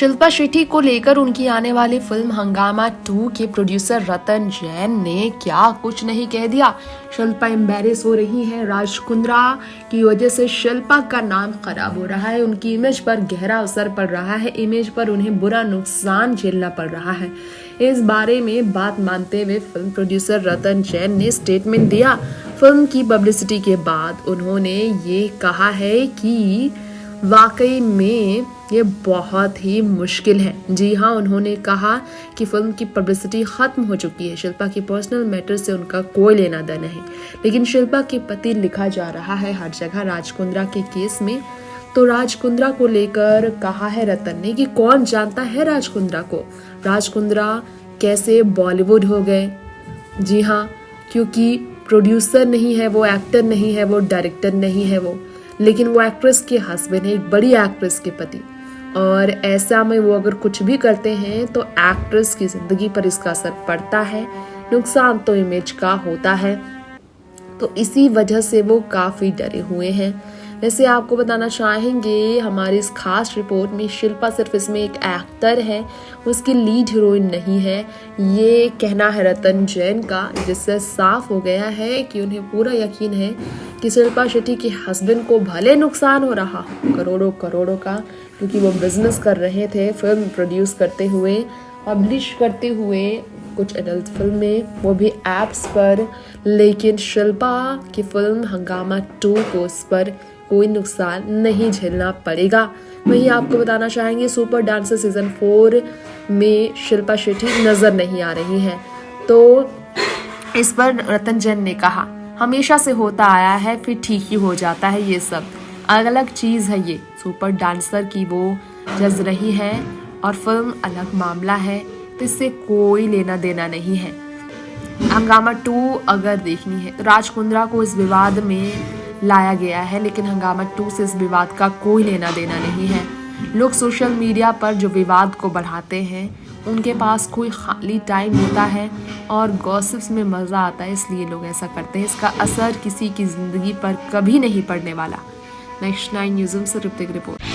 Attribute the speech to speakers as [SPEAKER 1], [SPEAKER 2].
[SPEAKER 1] शिल्पा शेट्टी को लेकर उनकी आने वाली फिल्म हंगामा 2 के प्रोड्यूसर रतन जैन ने क्या कुछ नहीं कह दिया। शिल्पा एम्बेरेस हो रही हैं। राज कुंद्रा की वजह से शिल्पा का नाम खराब हो रहा है, उनकी इमेज पर गहरा असर पड़ रहा है, इमेज पर उन्हें बुरा नुकसान झेलना पड़ रहा है। इस बारे में बात मानते हुए फिल्म प्रोड्यूसर रतन जैन ने स्टेटमेंट दिया। फिल्म की पब्लिसिटी के बाद उन्होंने ये कहा है कि वाकई में ये बहुत ही मुश्किल है। जी हाँ, उन्होंने कहा कि फिल्म की पब्लिसिटी खत्म हो चुकी है। शिल्पा की पर्सनल मैटर से उनका कोई लेना देना है, लेकिन शिल्पा के पति लिखा जा रहा है हर जगह राज कुंद्रा के केस में। तो राज कुंद्रा को लेकर कहा है रतन ने कि कौन जानता है राज कुंद्रा को, राज कुंद्रा कैसे बॉलीवुड हो गए। जी हाँ, क्योंकि प्रोड्यूसर नहीं है वो, एक्टर नहीं है वो, डायरेक्टर नहीं है वो, लेकिन वो एक्ट्रेस के हस्बैंड है, एक बड़ी एक्ट्रेस के पति। और ऐसा में वो अगर कुछ भी करते हैं तो एक्ट्रेस की जिंदगी पर इसका असर पड़ता है, नुकसान तो इमेज का होता है। तो इसी वजह से वो काफ़ी डरे हुए हैं। वैसे आपको बताना चाहेंगे हमारी इस खास रिपोर्ट में शिल्पा सिर्फ इसमें एक एक्टर है, उसकी लीड हीरोइन नहीं है, ये कहना है रतन जैन का, जिससे साफ हो गया है कि उन्हें पूरा यकीन है कि शिल्पा शेट्टी के हस्बैंड को भले नुकसान हो रहा हो करोड़ों करोड़ों का, क्योंकि वो बिजनेस कर रहे थे, फिल्म प्रोड्यूस करते हुए, पब्लिश करते हुए कुछ एडल्ट फिल्में, वो भी ऐप्स पर, लेकिन शिल्पा की फिल्म हंगामा 2 को उस पर कोई नुकसान नहीं झेलना पड़ेगा। वहीं आपको बताना चाहेंगे सुपर डांसर सीजन 4 में शिल्पा शेट्टी नजर नहीं आ रही है। तो इस पर रतन जैन ने कहा, हमेशा से होता आया है, फिर ठीक ही हो जाता है, ये सब अलग अलग चीज़ है। ये सुपर डांसर की वो जज रही है और फिल्म अलग मामला है, तो इससे कोई लेना देना नहीं है। हंगामा 2 अगर देखनी है तो राज कुंद्रा को इस विवाद में लाया गया है, लेकिन हंगामा 2 से इस विवाद का कोई लेना देना नहीं है। लोग सोशल मीडिया पर जो विवाद को बढ़ाते हैं उनके पास कोई खाली टाइम होता है और गॉसिप्स में मज़ा आता है, इसलिए लोग ऐसा करते हैं। इसका असर किसी की ज़िंदगी पर कभी नहीं पड़ने वाला। नेक्स्ट 9 न्यूज़ से ऋतिक रिपोर्ट।